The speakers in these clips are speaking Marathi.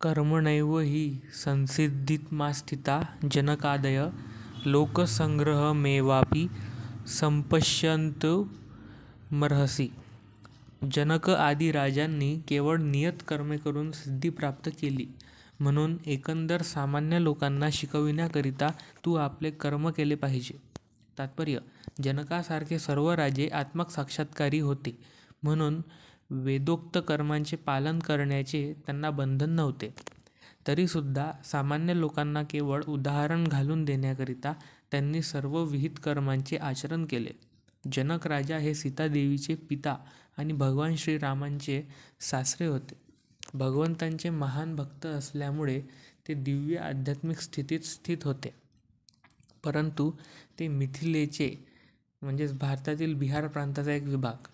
कर्मणैव हि संसिद्धिमा स्थिता जनकादय लोकसंग्रहमेवापि संपश्यन्तुमर्हसि. जनक आदी राजांनी केवळ नियत कर्मे करून सिद्धी प्राप्त केली, म्हणून एकंदर सामान्य लोकांना शिकविण्याकरिता तू आपले कर्म केले पाहिजे. तात्पर्य: जनकासारखे सर्व राजे आत्मसाक्षात्कारी होते, म्हणून वेदोक्त कर्मांचे पालन करण्याचे त्यांना बंधन नव्हते. तरीसुद्धा सामान्य लोकांना केवळ उदाहरण घालून देण्याकरिता त्यांनी सर्व विहित कर्मांचे आचरण केले. जनक राजा हे सीतादेवीचे पिता आणि भगवान श्रीरामांचे सासरे होते. भगवंतांचे महान भक्त असल्यामुळे ते दिव्य आध्यात्मिक स्थितीत स्थित होते. परंतु ते मिथिलेचे भारतातील बिहार प्रांताचा एक विभाग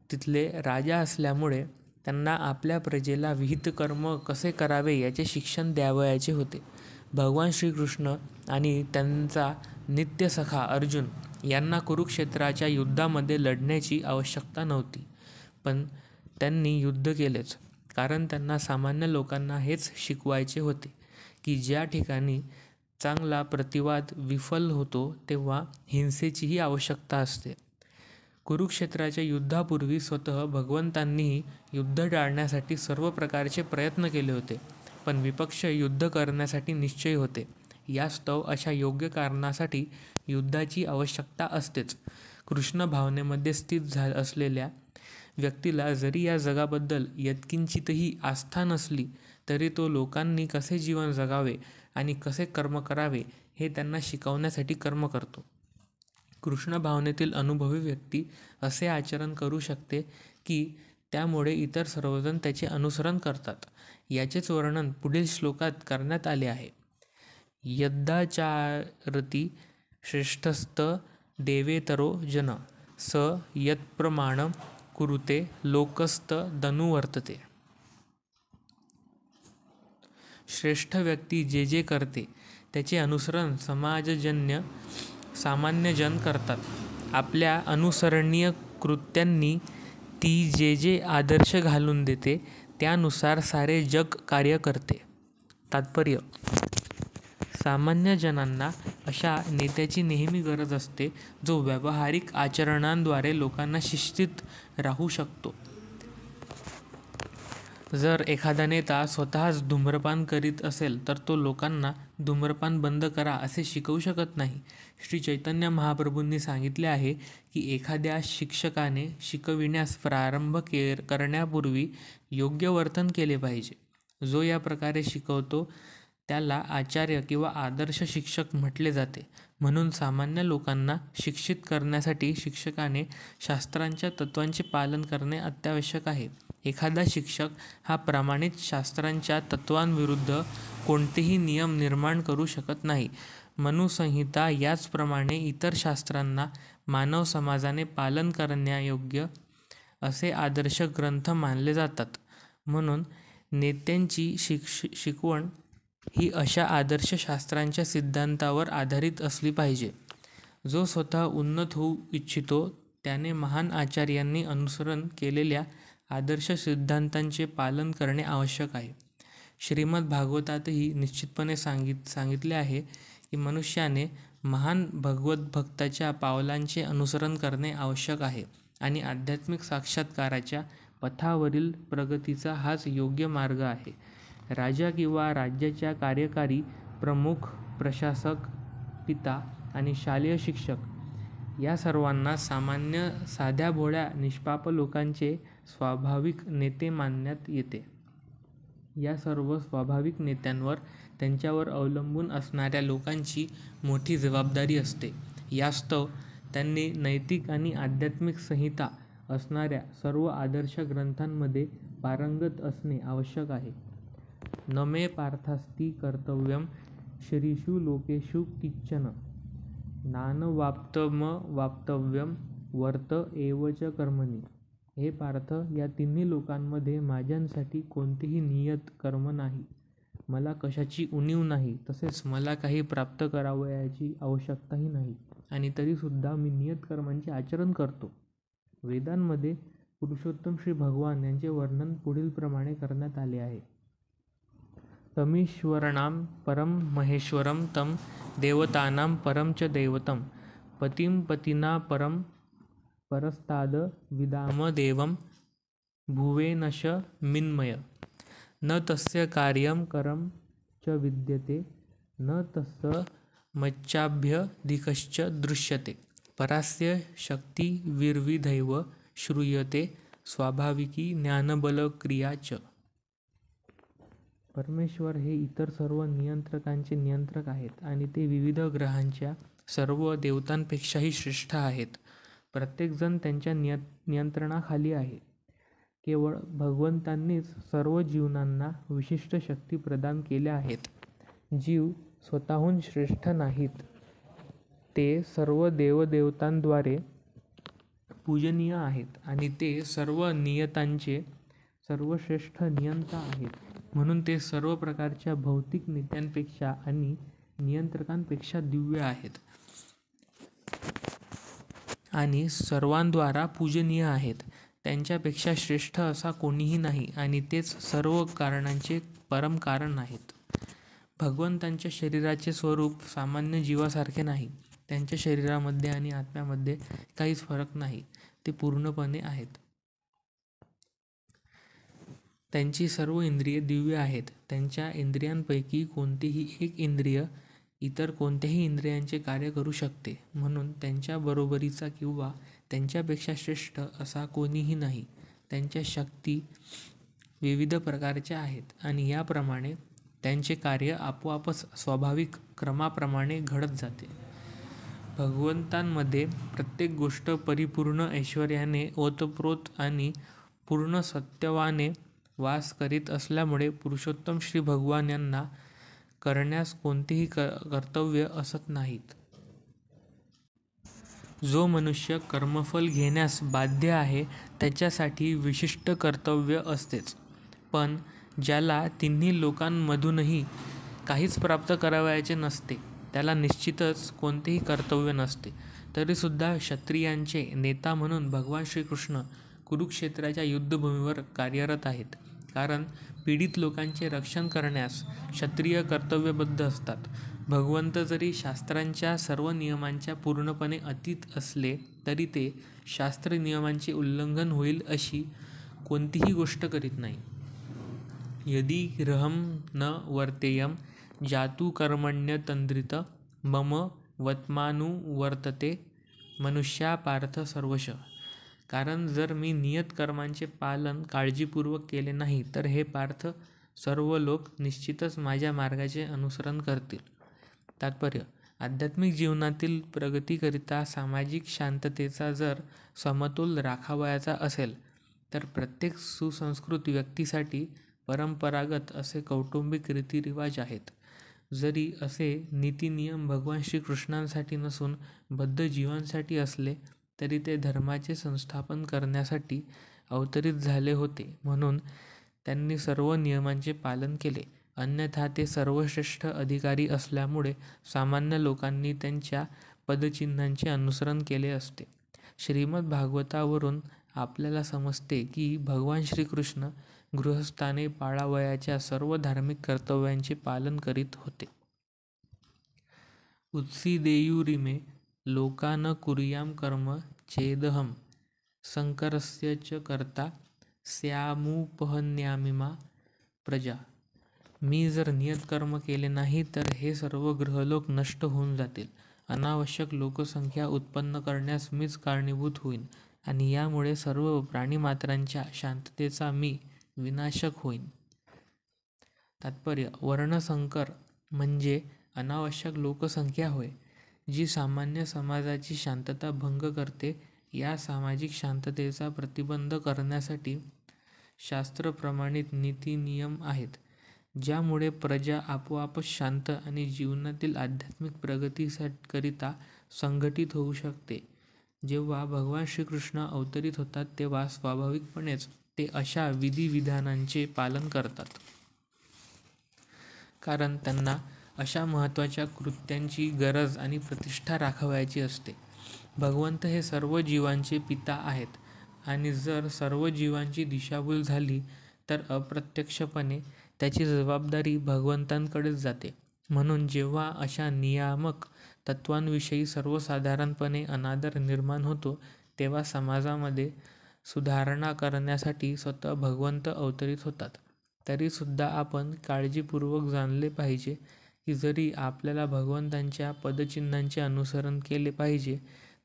तिथले राजा असल्यामुळे त्यांना आपल्या प्रजेला विहित कर्म कसे करावे याचे शिक्षण द्यावयाचे होते. भगवान श्रीकृष्ण आणि त्यांचा नित्य सखा अर्जुन यांना कुरुक्षेत्राच्या युद्धामध्ये लढण्याची आवश्यकता नव्हती, पण त्यांनी युद्ध केलेच, कारण त्यांना सामान्य लोकांना हेच शिकवायचे होते की ज्या ठिकाणी चांगला प्रतिवाद विफल होतो तेव्हा हिंसेचीही आवश्यकता असते. कुरुक्षेत्राच्या युद्धापूर्वी स्वतः भगवंतांनीही युद्ध टाळण्यासाठी सर्व प्रकारचे प्रयत्न केले होते, पण विपक्ष युद्ध करण्यासाठी निश्चयी होते. यास्तव अशा योग्य कारणासाठी युद्धाची आवश्यकता असतेच. कृष्ण भावनेमध्ये स्थित असलेल्या व्यक्तीला जरी या जगाबद्दल यत्किंचितही आस्था नसली तरी तो लोकांनी कसे जीवन जगावे आणि कसे कर्म करावे हे त्यांना शिकवण्यासाठी कर्म करतो. कृष्ण भावनेतील अनुभवी व्यक्ती असे आचरण करू शकते की त्यामुळे इतर सर्वजण त्याचे अनुसरण करतात. याचेच वर्णन पुढील श्लोकात करण्यात आले आहे. यद्दाचारति श्रेष्ठस्त देवेतरो जन स यत्प्रमाणं कुरुते लोकस्तदनुवर्तते. श्रेष्ठ व्यक्ती जे जे करते त्याचे अनुसरण समाजजन्य सामान्य जन करतात. आपल्या अनुसरणीय कृत्यांनी ती जे जे आदर्श घालून देते त्यानुसार सारे जग कार्य करते. तात्पर्य: सामान्य जनांना अशा नेत्याची नेहमी गरज असते जो व्यावहारिक आचरणांद्वारे लोकांना शिस्तीत राहू शकतो. जर एखादा नेता स्वतःच धूम्रपान करीत असेल तर तो लोकांना धूम्रपान बंद करा असे शिकवू शकत नाही. श्री चैतन्य महाप्रभूंनी सांगितले आहे की एखाद्या शिक्षकाने शिकविण्यास प्रारंभ करण्यापूर्वी योग्य वर्तन केले पाहिजे. जो या प्रकारे शिकवतो त्याला आचार्य किंवा आदर्श शिक्षक म्हटले जाते. म्हणून सामान्य लोकांना शिक्षित करण्यासाठी शिक्षकाने शास्त्रांच्या तत्त्वांचे पालन करणे अत्यावश्यक आहे. एखादा शिक्षक हा प्रमाणित शास्त्रांच्या तत्त्वांविरुद्ध कोणतेही नियम निर्माण करू शकत नाही. मनुसंहिता याचप्रमाणे इतर शास्त्रांना मानव समाजाने पालन करण्यायोग्य असे आदर्श ग्रंथ मानले जातात. म्हणून नेत्यांची शिकवण ही अशा आदर्श शास्त्रांच्या सिद्धांतावर आधारित असली पाहिजे. जो स्वतः उन्नत होऊ इच्छितो त्याने महान आचार्यांनी अनुसरण केलेल्या आदर्श सिद्धांतांचे पालन करणे आवश्यक आहे. श्रीमद भागवतातही निश्चितपणे सांगितले आहे की मनुष्याने महान भगवद्भक्ताच्या पावलांचे अनुसरण करणे आवश्यक आहे आणि आध्यात्मिक साक्षात्काराच्या पथावरील प्रगतीचा हाच योग्य मार्ग आहे. राजा किंवा राज्याच्या कार्यकारी प्रमुख, प्रशासक, पिता आणि शालेय शिक्षक या सर्वांना सामान्य साध्याभोळ्या निष्पाप लोकांचे स्वाभाविक नेते मानण्यात येते. या सर्व स्वाभाविक नेत्यांवर त्यांच्यावर अवलंबून असणाऱ्या लोकांची मोठी जबाबदारी असते. यास्तव त्यांनी नैतिक आणि आध्यात्मिक संहिता असणाऱ्या सर्व आदर्श ग्रंथांमध्ये पारंगत असणे आवश्यक आहे. न मे पार्थास्ति कर्तव्यं श्रीषु लोकेषु किंचन नानवाप्तमवाप्तव्यं वर्त एव च कर्मणि. हे पार्थ, या तिन्ही लोकांमध्ये माझ्यासाठी कोणतेही नियत कर्म नाही. मला कशाची उणीव नाही, तसेच मला काही प्राप्त करावयाची आवश्यकताही नाही, आणि तरीसुद्धा मी नियत कर्मांचे आचरण करतो. वेदांमध्ये पुरुषोत्तम श्री भगवान यांचे वर्णन पुढील प्रमाणे करण्यात आले आहे. तमीश्वराणां परं महेश्वरं तं देवतानां परं च दैवतं पतिं पतिना परं परस्ताद विदाम देवं भुवेनश मिन्मय न तस्य कार्यं करं च विद्यते न तस्य मच्चाभ्यधिकश्च दृश्यते परास्य शक्ती विर्विधैव श्रूयते स्वाभाविकी ज्ञानबलक्रिया च. परमेश्वर हे इतर सर्व नियंत्रकांचे नियंत्रक आहेत आणि ते विविध ग्रहांच्या सर्व देवतांपेक्षाही श्रेष्ठ आहेत. प्रत्येकजण त्यांच्या नियंत्रणाखाली आहे. केवळ भगवंतांनीच सर्व जीवांना विशिष्ट शक्ती प्रदान केल्या आहेत. जीव स्वतःहून श्रेष्ठ नाहीत. ते सर्व देवदेवतांद्वारे पूजनीय आहेत आणि ते सर्व नियतांचे सर्वश्रेष्ठ नियंता आहेत. म्हणून ते सर्व प्रकारच्या भौतिक नेत्यांपेक्षा आणि नियंत्रकांपेक्षा दिव्य आहेत आणि सर्वांद्वारा पूजनीय आहेत. त्यांच्यापेक्षा श्रेष्ठ असा कोणीही नाही आणि तेच सर्व कारणांचे परम कारण आहेत. भगवंतांच्या शरीराचे स्वरूप सामान्य जीवासारखे नाही. त्यांच्या शरीरामध्ये आणि आत्म्यामध्ये काहीच फरक नाही. ते पूर्णपणे आहेत. त्यांची सर्व इंद्रिये दिव्य आहेत. त्यांच्या इंद्रियांपैकी कोणतीही एक इंद्रिय इतर कोणत्याही इंद्रियांचे कार्य करू शकते. म्हणून त्यांच्या बरोबरीचा किंवा त्यांच्यापेक्षा श्रेष्ठ असा कोणीही नाही. त्यांच्या शक्ती विविध प्रकारच्या आहेत आणि याप्रमाणे त्यांचे कार्य आपोआपच स्वाभाविक क्रमाप्रमाणे घडत जाते. भगवंतांमध्ये प्रत्येक गोष्ट परिपूर्ण ऐश्वर्याने ओतप्रोत आणि पूर्ण सत्यवाने वास करीत असल्यामुळे पुरुषोत्तम श्री भगवान यांना करण्यास कोणतेही कर्तव्य असत नाहीत. जो मनुष्य कर्मफल घेण्यास बाध्य आहे त्याच्यासाठी विशिष्ट कर्तव्य असतेच. पण ज्याला तिन्ही लोकांमधूनही काहीच प्राप्त करावयाचे नसते त्याला निश्चितच कोणतेही कर्तव्य नसते. तरीसुद्धा क्षत्रियांचे नेता म्हणून भगवान श्रीकृष्ण कुरुक्षेत्राच्या युद्धभूमीवर कार्यरत आहेत. कारण पीडित लोकांचे रक्षण करण्यास क्षत्रिय कर्तव्यबद्ध असतात. भगवंत जरी शास्त्रांच्या सर्व नियमांच्या पूर्णपणे अतीत असले तरी ते शास्त्र नियमांचे उल्लंघन होईल अशी कोणतीही गोष्ट करीत नाही. यदि गृहं न वर्तेयं जातु कर्मण्यतन्द्रित मम वत्मानुवर्तते मनुष्या पार्थ सर्वश. कारण जर मी नियत कर्मांचे पालन काळजीपूर्वक केले नाही तर हे पार्थ सर्व लोक निश्चितच माझ्या मार्गाचे अनुसरण करतील. तात्पर्य: आध्यात्मिक जीवनातील प्रगतीकरिता सामाजिक शांततेचा जर समतोल राखावयाचा असेल तर प्रत्येक सुसंस्कृत व्यक्तीसाठी परंपरागत असे कौटुंबिक रीतिरिवाज आहेत. जरी असे नीतिनियम भगवान श्रीकृष्णांसाठी नसून बद्ध जीवांसाठी असले तरी ते धर्माचे संस्थापन करण्यासाठी अवतरित झाले होते. म्हणून त्यांनी सर्व नियमांचे पालन केले. अन्यथा ते सर्वश्रेष्ठ अधिकारी असल्यामुळे सामान्य लोकांनी त्यांच्या पदचिन्हांचे अनुसरण केले असते. श्रीमद भागवतावरून आपल्याला समजते की भगवान श्रीकृष्ण गृहस्थाने पाळावयाच्या सर्व धार्मिक कर्तव्यांचे पालन करीत होते. उत्सीदेयुरिमे लोका न कुर्यां कर्म चेदहं शंकरस्य च कर्ता स्यामुपहन्यामिमा प्रजा. मी जर नियत कर्म केले नाही तर हे सर्व ग्रहलोक नष्ट होऊन जातील. अनावश्यक लोकसंख्या उत्पन्न करण्यास मीच कारणीभूत होईन आणि यामुळे सर्व प्राणीमात्रांच्या शांततेचा मी विनाशक होईन. तात्पर्य: वर्णसंकर म्हणजे अनावश्यक लोकसंख्या होय, जी सामान्य समाजाची शांतता भंग करते. या सामाजिक शांततेचा प्रतिबंध करण्यासाठी शास्त्रप्रमाणित नीतिनियम आहेत, ज्यामुळे प्रजा आपोआपच शांत आणि जीवनातील आध्यात्मिक प्रगतीकरिता संघटित होऊ शकते. जेव्हा भगवान श्रीकृष्ण अवतरित होतात तेव्हा स्वाभाविकपणेच ते अशा विधिविधानांचे पालन करतात. कारण त्यांना अशा महत्त्वाच्या कृत्यांची गरज आणि प्रतिष्ठा राखावयाची असते. भगवंत हे सर्व जीवांचे पिता आहेत आणि जर सर्व जीवांची दिशाभूल झाली तर अप्रत्यक्षपणे त्याची जबाबदारी भगवंतांकडेच जाते. म्हणून जेव्हा अशा नियामक तत्वांविषयी सर्वसाधारणपणे अनादर निर्माण होतो, तेव्हा समाजामध्ये सुधारणा करण्यासाठी स्वतः भगवंत अवतरित होतात. तरीसुद्धा आपण काळजीपूर्वक जाणले पाहिजे की जरी आपल्याला भगवंतांच्या पदचिन्हांचे अनुसरण केले पाहिजे,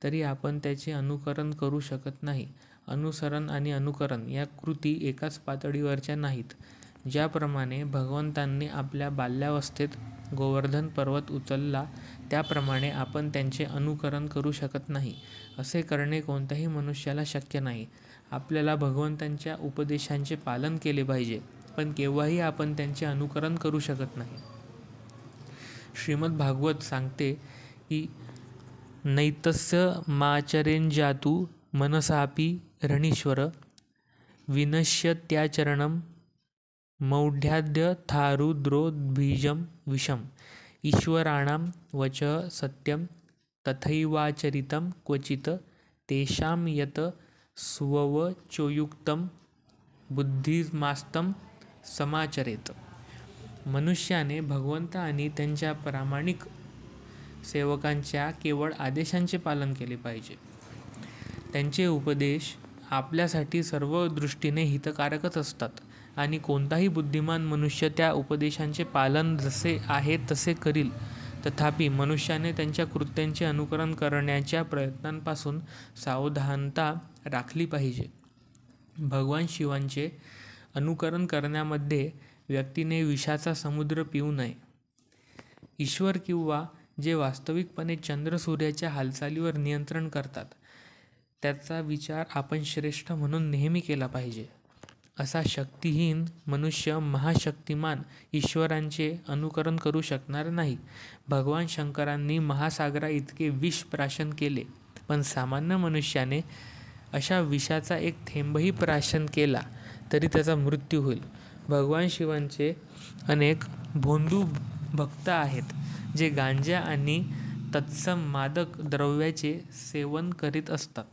तरी आपण त्याचे अनुकरण करू शकत नाही. अनुसरण आणि अनुकरण या कृती एकाच पातळीवरच्या नाहीत. ज्याप्रमाणे भगवंतांनी आपल्या बाल्यावस्थेत गोवर्धन पर्वत उचलला, त्याप्रमाणे आपण त्यांचे अनुकरण करू शकत नाही. असे करणे कोणत्याही मनुष्याला शक्य नाही. आपल्याला भगवंतांच्या उपदेशांचे पालन केले पाहिजे, पण केव्हाही आपण त्यांचे अनुकरण करू शकत नाही. श्रीमद भागवत सांगते की नैतस्य माचरेंजातु मनसापि रणीश्वर विनश्यत्याचरणं मौढ्याद्यथारुद्रोद्बीजं विषम ईश्वराणां वचः सत्यं तथैवाचरितं क्वचित् तेषां यत् स्ववचोयुक्तं बुद्धिमास्तं समाचरेत. मनुष्याने भगवंत आणि त्यांच्या प्रामाणिक सेवकांच्या केवळ आदेशांचे पालन केले पाहिजे. त्यांचे उपदेश आपल्यासाठी सर्व दृष्टीने हितकारकच असतात आणि कोणताही बुद्धिमान मनुष्य त्या उपदेशांचे पालन जसे आहे तसे करील. तथापि मनुष्याने त्यांच्या कृत्यांचे अनुकरण करण्याच्या प्रयत्नांपासून सावधानता राखली पाहिजे. भगवान शिवांचे अनुकरण करण्यामध्ये व्यक्तीने विषाचा समुद्र पिऊ नये. ईश्वर किंवा जे वास्तविकपणे चंद्र सूर्याच्या हालचालीवर नियंत्रण करतात, त्याचा विचार आपण श्रेष्ठ म्हणून नेहमी केला पाहिजे. असा शक्तिहीन मनुष्य महाशक्तिमान ईश्वरांचे अनुकरण करू शकणार नाही. भगवान शंकरांनी महासागरा इतके विष प्राशन केले, पण सामान्य मनुष्याने अशा विषाचा एक थेंबही प्राशन केला तरी त्याचा मृत्यू होईल. भगवान शिवांचे अनेक भोंदू भक्त आहेत, जे गांजा आणि तत्सम मादक द्रव्याचे सेवन करीत असतात,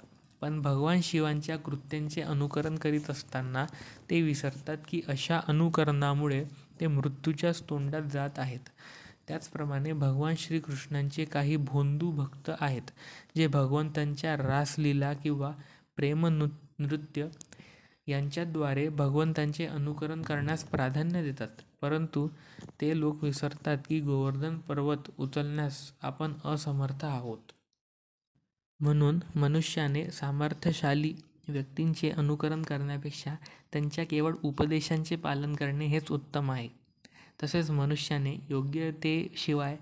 पण भगवान शिवांच्या कृत्यांचे अनुकरण करीत असताना ते विसरतात की अशा अनुकरणामुळे ते मृत्यूच्याच तोंडात जात आहेत. त्याचप्रमाणे भगवान श्रीकृष्णांचे काही भोंदू भक्त आहेत, जे भगवंतांच्या रासलीला किंवा प्रेमनृत्य यांच्याद्वारे भगवंतांचे अनुकरण करण्यास प्राधान्य देतात, परंतु ते लोक विसरतात की गोवर्धन पर्वत उचलण्यास आपण असमर्थ आहोत. म्हणून मनुष्याने सामर्थ्यशाली व्यक्तींचे अनुकरण करण्यापेक्षा त्यांच्या केवळ उपदेशांचे पालन करणे हेच उत्तम आहे. तसेच मनुष्याने योग्यतेशिवाय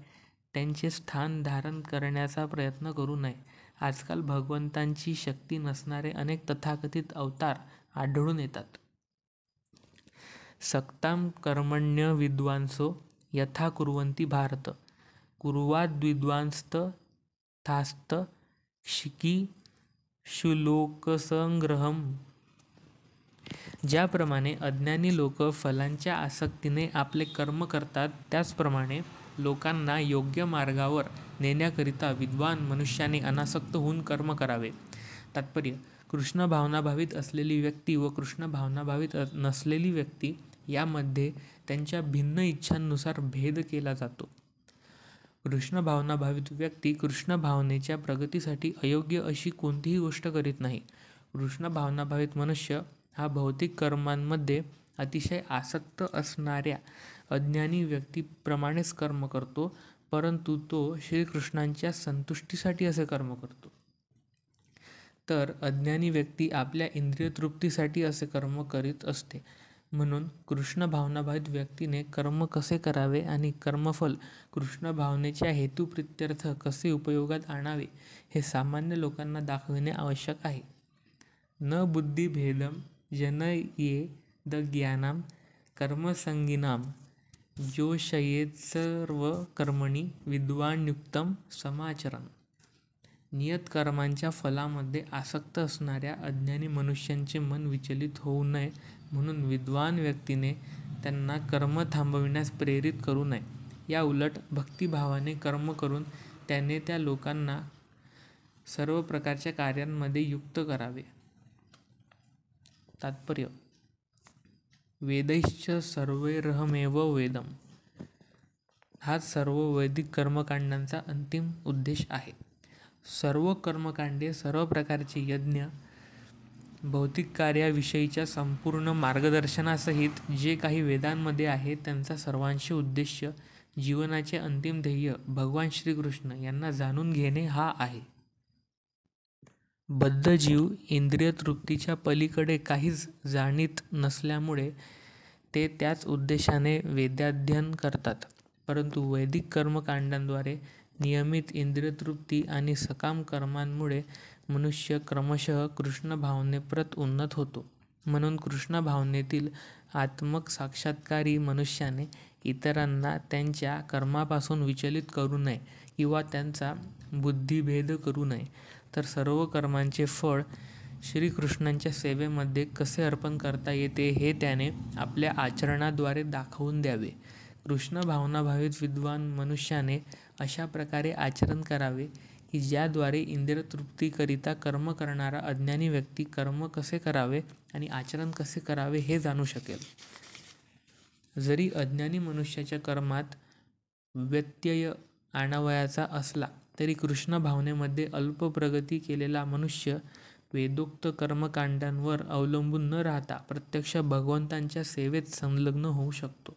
त्यांचे स्थान धारण करण्याचा प्रयत्न करू नये. आजकाल भगवंतांची शक्ती नसणारे अनेक तथाकथित अवतार आढळून येतात. सक्तां कर्मण्य विद्वांसो यथा कुर्वन्ति भारत कुर्वाद्विद्वांस्तथास्त क्षिकिशुलोकसंग्रहम्. ज्याप्रमाणे अज्ञानी लोक फलांच्या आसक्तीने आपले कर्म करतात, त्याचप्रमाणे लोकांना योग्य मार्गावर नेण्याकरिता विद्वान मनुष्याने अनासक्त होऊन कर्म करावे. तात्पर्य: कृष्ण भावनाभावित असलेली व्यक्ती व कृष्ण भावनाभावित नसलेली व्यक्ती यामध्ये त्यांच्या भिन्न इच्छांनुसार भेद केला जातो. कृष्ण भावनाभावित व्यक्ती कृष्ण भावनेच्या प्रगतीसाठी अयोग्य अशी कोणतीही गोष्ट करीत नाही. कृष्ण भावनाभावित मनुष्य हा भौतिक कर्मांमध्ये अतिशय आसक्त असणाऱ्या अज्ञानी व्यक्तीप्रमाणेच कर्म करतो, परंतु तो श्रीकृष्णांच्या संतुष्टीसाठी असे कर्म करतो. तर अज्ञानी व्यक्ती आपल्या इंद्रिय तृप्तीसाठी असे कर्म करीत असते. म्हणून कृष्ण भावनाभावित व्यक्तीने कर्म कसे करावे आणि कर्मफल कृष्ण भावनेच्या हेतुप्रित्यर्थ कसे उपयोगात आणावे हे सामान्य लोकांना दाखविणे आवश्यक आहे. न बुद्धिभेदम जनयेद्ज्ञानं कर्मसंगिनां जोषयेत्सर्वकर्मणि विद्वान्युक्तं समाचरन्. नियतकर्मांच्या फलामध्ये आसक्त असणाऱ्या अज्ञानी मनुष्यांचे मन विचलित होऊ नये म्हणून विद्वान व्यक्तीने त्यांना कर्म थांबविण्यास प्रेरित करू नये. या उलट भक्तिभावाने कर्म करून त्याने त्या लोकांना सर्व प्रकारच्या कार्यांमध्ये युक्त करावे. तात्पर्य: वेदैश्च सर्वैरहमेव वेदम. हाच सर्व वैदिक कर्मकांडांचा अंतिम उद्देश आहे. सर्व कर्मकांडे, सर्व प्रकारचे यज्ञ, भौतिक कार्याविषयीच्या संपूर्ण मार्गदर्शनासहित जे काही वेदांमध्ये आहे त्यांचा सर्वांशी उद्देश जीवनाचे अंतिम ध्येय भगवान श्रीकृष्ण यांना जाणून घेणे हा आहे. बद्ध जीव इंद्रिय तृप्तीच्या पलीकडे काहीच जाणीत नसल्यामुळे ते त्याच उद्देशाने वेदाध्ययन करतात. परंतु वैदिक कर्मकांडांद्वारे नियमित इंद्रियतृप्ती आणि सकाम कर्मांमुळे मनुष्य क्रमशः कृष्ण भावनेप्रत उन्नत होतो. म्हणून कृष्ण भावनेतील आत्मक साक्षात्कारी मनुष्याने इतरांना त्यांच्या कर्मापासून विचलित करू नये किंवा त्यांचा बुद्धिभेद करू नये, तर सर्व कर्मांचे फळ श्रीकृष्णांच्या सेवेमध्ये कसे अर्पण करता येते हे त्याने आपल्या आचरणाद्वारे दाखवून द्यावे. कृष्ण भावनाभावित विद्वान मनुष्याने अशा प्रकारे आचरण करावे की ज्याद्वारे इंद्रियतृप्तीकरिता कर्म करणारा अज्ञानी व्यक्ती कर्म कसे करावे आणि आचरण कसे करावे हे जाणू शकेल. जरी अज्ञानी मनुष्याच्या कर्मात व्यत्यय आणावयाचा असला तरी कृष्ण भावनेमध्ये अल्प प्रगती केलेला मनुष्य वेदोक्त कर्मकांडांवर अवलंबून न राहता प्रत्यक्ष भगवंतांच्या सेवेत संलग्न होऊ शकतो.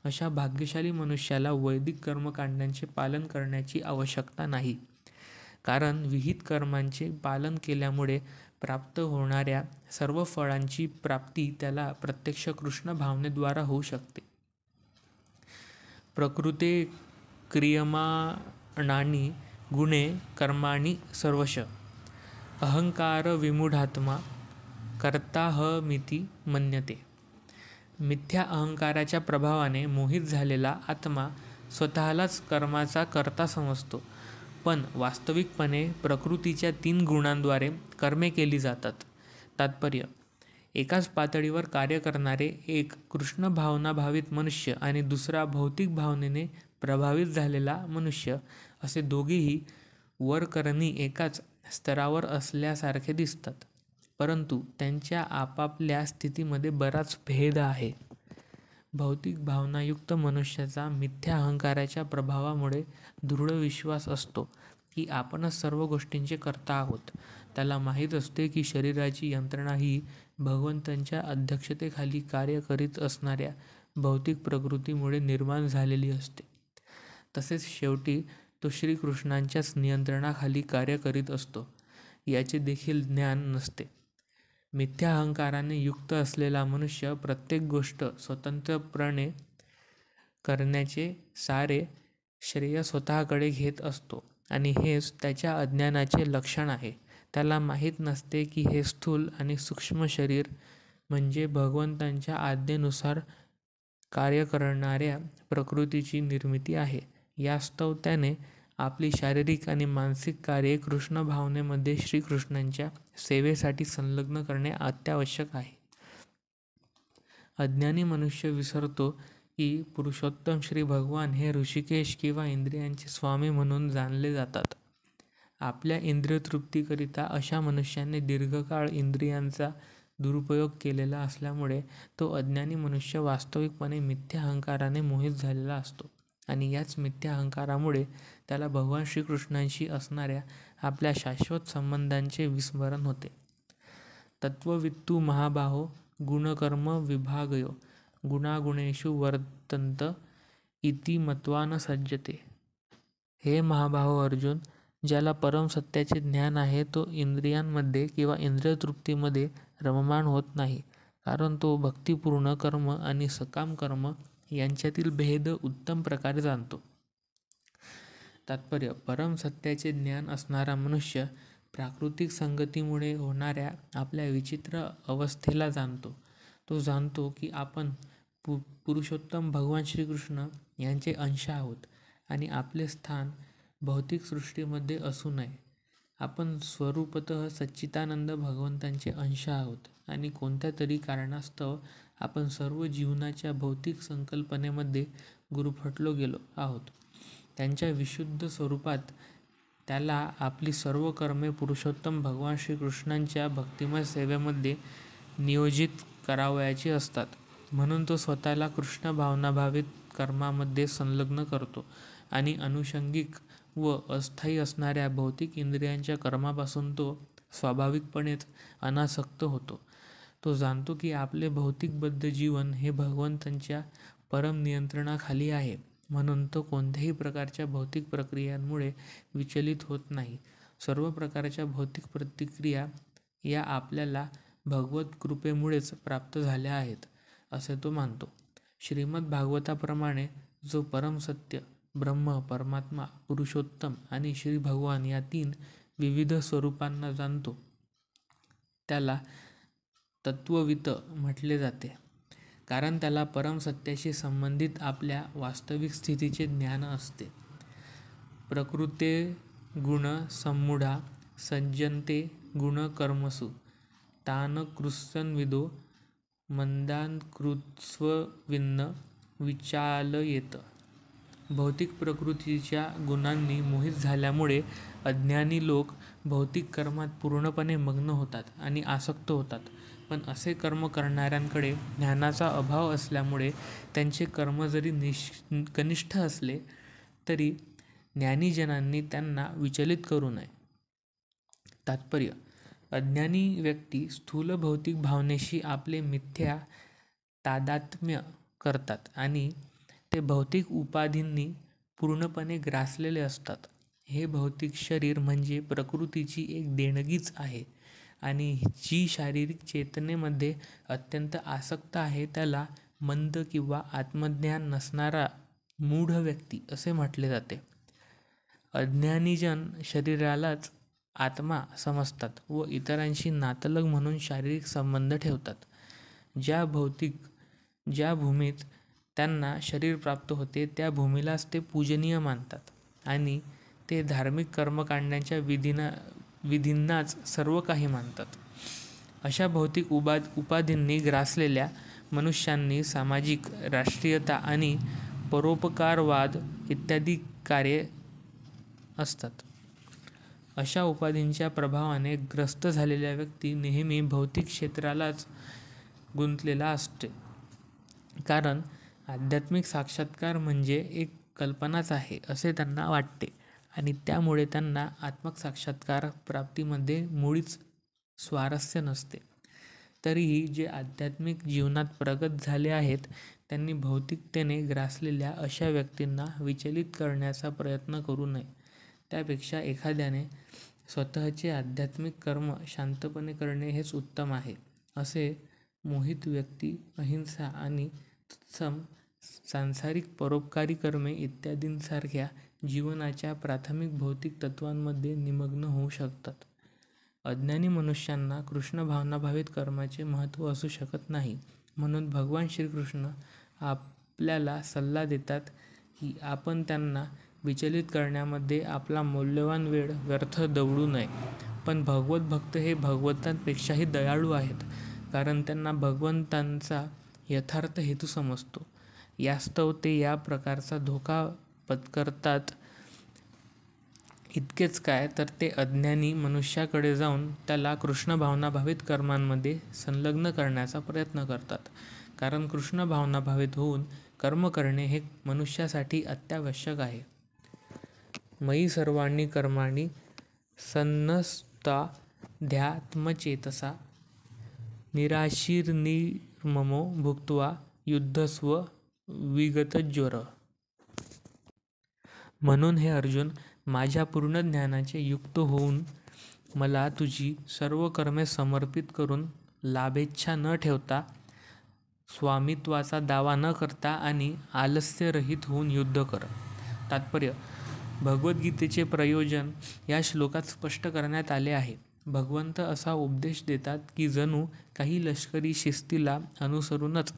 अशा भाग्यशाली मनुष्याला वैदिक कर्मकांडांचे पालन करण्याची आवश्यकता नाही, कारण विहित कर्मांचे पालन केल्यामुळे प्राप्त होणाऱ्या सर्व फळांची प्राप्ती त्याला प्रत्यक्ष कृष्ण भावनेद्वारा होऊ शकते. प्रकृते क्रियमाणानि गुणे कर्माणि सर्वश अहंकार विमूढात्मा कर्ताहमिति मन्यते. मिथ्या अहंकाराच्या प्रभावाने मोहित झालेला आत्मा स्वतःलाच कर्माचा कर्ता समजतो, पण वास्तविकपणे प्रकृतीच्या 3 गुणांद्वारे कर्मे केली जातात. तात्पर्य: एकाच पातळीवर कार्य करणारे एक कृष्ण भावनाभावित मनुष्य आणि दुसरा भौतिक भावनेने प्रभावित झालेला मनुष्य असे दोघेही वरकरणी एकाच स्तरावर असल्यासारखे दिसतात, परंतु त्यांच्या आपापल्या स्थितीमध्ये बराच भेद आहे. भौतिक भावनायुक्त मनुष्याचा मिथ्या अहंकाराच्या प्रभावामुळे दृढ विश्वास असतो की आपणच सर्व गोष्टींचे कर्ता आहोत. त्याला माहीत असते की शरीराची यंत्रणा ही भगवंतांच्या अध्यक्षतेखाली कार्य करीत असणाऱ्या भौतिक प्रकृतीमुळे निर्माण झालेली असते. तसेच शेवटी तो श्रीकृष्णांच्याच नियंत्रणाखाली कार्य करीत असतो याचे देखील ज्ञान नसते. मिथ्या अहंकाराने युक्त असलेला मनुष्य प्रत्येक गोष्ट स्वतंत्रपणे करण्याचे सारे श्रेय स्वतःकडे घेत असतो आणि हेच त्याच्या अज्ञानाचे लक्षण आहे. त्याला माहीत नसते की हे स्थूल आणि सूक्ष्म शरीर म्हणजे भगवंतांच्या आज्ञेनुसार कार्य करणाऱ्या प्रकृतीची निर्मिती आहे. यास्तव त्याने आपली शारीरिक आणि मानसिक कार्ये कृष्ण भावनेमध्ये श्रीकृष्णांच्या सेवेसाठी संलग्न करणे अत्यावश्यक आहे. अज्ञानी मनुष्य विसरतो की पुरुषोत्तम श्री भगवान हे ऋषिकेश किंवा इंद्रियांचे स्वामी म्हणून जाणले जातात. आपल्या इंद्रियतृप्तीकरिता अशा मनुष्याने दीर्घकाळ इंद्रियांचा दुरुपयोग केलेला असल्यामुळे तो अज्ञानी मनुष्य वास्तविकपणे मिथ्या अहंकाराने मोहित झालेला असतो आणि याच मिथ्या अहंकारामुळे त्याला भगवान श्रीकृष्णांशी असणाऱ्या आपल्या शाश्वत संबंधांचे विस्मरण होते. तत्त्ववित्तु महाबाहो गुणकर्म विभागयो गुणागुणेषु वर्तन्त इति मत्वा न सज्जते. हे महाबाहो अर्जुन, ज्याला परम सत्याचे ज्ञान आहे तो इंद्रियांमध्ये किंवा इंद्रियतृप्तीमध्ये रममाण होत नाही, कारण तो भक्तिपूर्ण कर्म आणि सकाम कर्म यांच्यातील भेद उत्तम प्रकारे जाणतो. तात्पर्य: परम सत्याचे ज्ञान असणारा मनुष्य प्राकृतिक संगतीमुळे होणाऱ्या आपल्या विचित्र अवस्थेला जाणतो. तो जाणतो की आपण पुरुषोत्तम भगवान श्रीकृष्ण यांचे अंश आहोत आणि आपले स्थान भौतिक सृष्टीमध्ये असू नये. आपण स्वरूपतः सच्चिदानंद भगवंतांचे अंश आहोत आणि कोणत्या तरी कारणास्तव आपण सर्व जीवनाच्या भौतिक संकल्पनेमध्ये गुरफटलो गेलो आहोत. त्यांच्या विशुद्ध स्वरूपात त्याला आपली सर्व कर्मे पुरुषोत्तम भगवान श्रीकृष्णांच्या भक्तिमय सेवेमध्ये नियोजित करावयाची असतात. म्हणून तो स्वतःला कृष्ण भावनाभावित कर्मामध्ये संलग्न करतो आणि अनुषंगिक व अस्थायी असणाऱ्या भौतिक इंद्रियांच्या कर्मापासून तो स्वाभाविकपणेच अनासक्त होतो. तो जाणतो की आपले भौतिकबद्ध जीवन हे भगवंतांच्या परम नियंत्रणाखाली आहे, म्हणून तो कोणत्याही प्रकारच्या भौतिक प्रक्रियांमुळे विचलित होत नाही. सर्व प्रकारच्या भौतिक प्रतिक्रिया या आपल्याला भगवत कृपेमुळेच प्राप्त झाल्या आहेत, असे तो मानतो. श्रीमद भागवताप्रमाणे जो परमसत्य ब्रह्म, परमात्मा, पुरुषोत्तम आणि श्री भगवान या 3 विविध स्वरूपांना जाणतो, त्याला तत्त्ववित म्हटले जाते, कारण त्याला परमसत्याशी संबंधित आपल्या वास्तविक स्थितीचे ज्ञान असते. प्रकृते गुण सम्मूढा सज्जन्ते गुणकर्मसु तान कृत्स्नविदो मंदान् कृत्स्नविन्न विचालयेत. भौतिक प्रकृतीच्या गुणांनी मोहित झाल्यामुळे अज्ञानी लोक भौतिक कर्मात पूर्णपणे मग्न होतात आणि आसक्त होतात. पण असे कर्म करणाऱ्यांकडे ज्ञानाचा अभाव असल्यामुळे त्यांचे कर्म जरी कनिष्ठ असले तरी ज्ञानीजनांनी त्यांना विचलित करू नये. तात्पर्य: अज्ञानी व्यक्ती स्थूल भौतिक भावनेशी आपले मिथ्या तादात्म्य करतात आणि ते भौतिक उपाधींनी पूर्णपणे ग्रासलेले असतात. हे भौतिक शरीर म्हणजे प्रकृतीची एक देणगीच आहे आणि जी शारीरिक चेतनेमध्ये अत्यंत आसक्त आहे त्याला मंद किंवा आत्मज्ञान नसणारा मूढ व्यक्ती असे म्हटले जाते. अज्ञानीजन शरीरालाच आत्मा समजतात व इतरांशी नातलग म्हणून शारीरिक संबंध ठेवतात. ज्या भूमीत त्यांना शरीर प्राप्त होते त्या भूमीलाच ते पूजनीय मानतात आणि ते धार्मिक कर्मकांडांच्या विधींनाच सर्व काही मानतात. अशा भौतिक उपाधींनी ग्रासलेल्या मनुष्यांनी सामाजिक, राष्ट्रीयता आणि परोपकारवाद इत्यादी कार्ये असतात. अशा उपाधींच्या प्रभावाने ग्रस्त झालेला व्यक्ती नेहमी भौतिक क्षेत्रालाच गुंतलेला असते, कारण आध्यात्मिक साक्षात्कार म्हणजे एक कल्पनाच आहे असे त्यांना वाटते आणि त्यामुळे त्यांना आत्मसाक्षात्कार प्राप्तीमध्ये मुळीच स्वारस्य नसते. तरीही जे आध्यात्मिक जीवनात प्रगत झाले आहेत त्यांनी भौतिकतेने ग्रासलेल्या अशा व्यक्तींना विचलित करण्याचा प्रयत्न करू नये. त्यापेक्षा एखाद्याने स्वतःचे आध्यात्मिक कर्म शांतपणे करणे हेच उत्तम आहे. असे मोहित व्यक्ती अहिंसा आणि तत्सम सांसारिक परोपकारी कर्मे इत्यादींसारख्या जीवनाच्या प्राथमिक भौतिक तत्वांमध्ये निमग्न होऊ शकतात. अज्ञानी मनुष्यांना कृष्ण भावनाभावित कर्माचे महत्त्व असू शकत नाही. म्हणून भगवान श्रीकृष्ण आपल्याला सल्ला देतात की आपण त्यांना विचलित करण्यामध्ये आपला मौल्यवान वेळ व्यर्थ दवडू नये. पण भगवत भक्त हे भगवंतांपेक्षाही दयाळू आहेत, कारण त्यांना भगवंतांचा यथार्थ हेतू समजतो. यास्तव ते या प्रकारचा धोका पत्करतात. इतकेच काय तर ते अज्ञानी मनुष्याकडे जाऊन त्याला कृष्ण भावनाभावित कर्मांमध्ये संलग्न करण्याचा प्रयत्न करतात, कारण कृष्ण भावनाभावित होऊन कर्म करणे हे मनुष्यासाठी अत्यावश्यक आहे. मयि सर्वाणि कर्माणि सन्न्यस्ताध्यात्मचेतसा निराशीर्निर्ममो भुक्त्वा युध्यस्व विगतज्वर. म्हणून हे अर्जुन, माझ्या पूर्ण ज्ञानाचे युक्त होऊन मला तुझी सर्व कर्मे समर्पित करून लाभेच्छा न ठेवता, स्वामित्वाचा दावा न करता आणि आलस्यरहित होऊन युद्ध कर. तात्पर्य: भगवद्गीतेचे प्रयोजन या श्लोकात स्पष्ट करण्यात आले आहे. भगवंत असा उपदेश देतात की जणू काही लष्करी शिस्तीला अनुसरूनच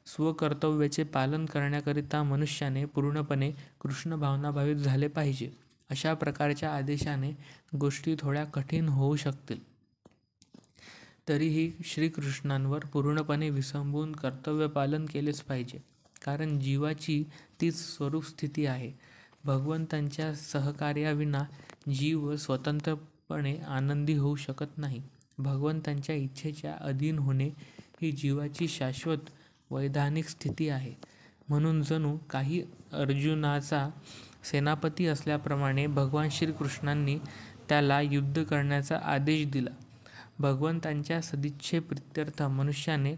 स्वकर्तव्याचे पालन करण्याकरिता मनुष्याने पूर्णपणे कृष्ण भावनाभावित झाले पाहिजे. अशा प्रकारच्या आदेशाने गोष्टी थोड्या कठीण होऊ शकतील. तरीही श्रीकृष्णांवर पूर्णपणे विसंबून कर्तव्यपालन केलेच पाहिजे, कारण जीवाची तीच स्वरूपस्थिती आहे. भगवंतांच्या सहकार्याविना जीव स्वतंत्रपणे आनंदी होऊ शकत नाही. भगवंतांच्या इच्छेच्या अधीन होणे ही जीवाची शाश्वत वैधानिक स्थिती आहे. म्हणून जणू काही अर्जुनाचा सेनापती असल्याप्रमाणे भगवान श्रीकृष्णांनी त्याला युद्ध करण्याचा आदेश दिला. भगवंतांच्या सदिच्छेप्रित्यर्थ मनुष्याने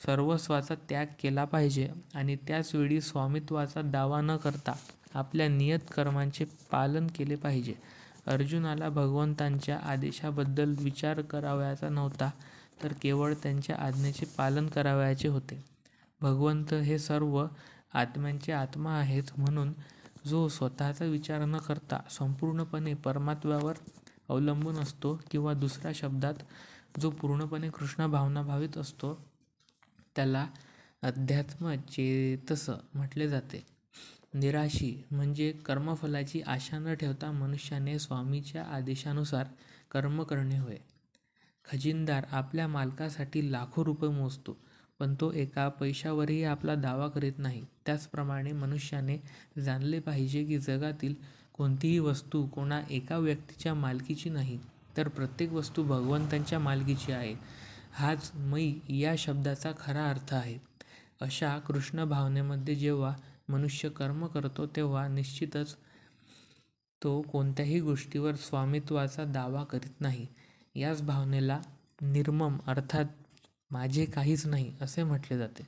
सर्वस्वाचा त्याग केला पाहिजे आणि त्याचवेळी स्वामित्वाचा दावा न करता आपल्या नियत कर्मांचे पालन केले पाहिजे. अर्जुनाला भगवंतांच्या आदेशाबद्दल विचार करावयाचा नव्हता, तर केवळ त्यांच्या आज्ञेचे पालन करावयाचे होते. भगवंत हे सर्व आत्म्यांचे आत्मा आहेत, म्हणून जो स्वतःचा विचार न करता संपूर्णपणे परमात्म्यावर अवलंबून असतो, किंवा दुसऱ्या शब्दात जो पूर्णपणे कृष्ण भावनाभावित असतो, त्याला अध्यात्म चेतस म्हटले जाते. निराशी म्हणजे कर्मफलाची आशा न ठेवता मनुष्याने स्वामीच्या आदेशानुसार कर्म करणे होय. खजिनदार आपल्या मालकासाठी लाखो रुपये मोजतो, पण तो एका पैशावरही आपला दावा करीत नाही. त्याचप्रमाणे मनुष्याने जाणले पाहिजे की जगातील कोणतीही वस्तू कोणा एका व्यक्तीच्या मालकीची नाही, तर प्रत्येक वस्तू भगवंतांच्या मालकीची आहे. हाच मयी या शब्दाचा खरा अर्थ आहे. अशा कृष्ण भावनेमध्ये जेव्हा मनुष्य कर्म करतो, तेव्हा निश्चितच तो कोणत्याही गोष्टीवर स्वामित्वाचा दावा करीत नाही. याच भावनेला निर्मम अर्थात माझे काहीच नाही असे म्हटले जाते.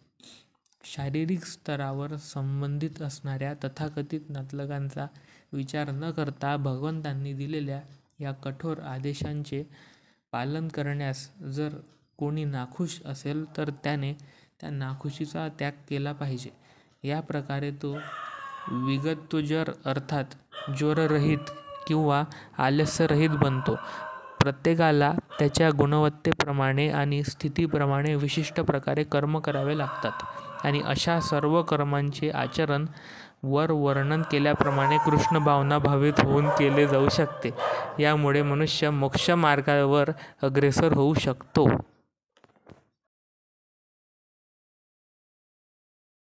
शारीरिक स्तरावर संबंधित असणाऱ्या तथाकथित नातलगांचा विचार न करता भगवंतांनी दिलेल्या या कठोर आदेशांचे पालन करण्यास जर कोणी नाखुश असेल, तर त्याने त्या नाखुशीचा त्याग केला पाहिजे. या प्रकारे तो विगतोजर अर्थात ज्वररहित किंवा आलस्यरहित बनतो. प्रत्येकाला त्याच्या गुणवत्तेप्रमाणे आणि स्थितीप्रमाणे विशिष्ट प्रकारे कर्म करावे लागतात, आणि अशा सर्व कर्मांचे आचरण वर वर्णन केल्याप्रमाणे कृष्ण भावना भावित होऊन केले जाऊ शकते. यामुळे मनुष्य मोक्षमार्गावर अग्रेसर होऊ शकतो.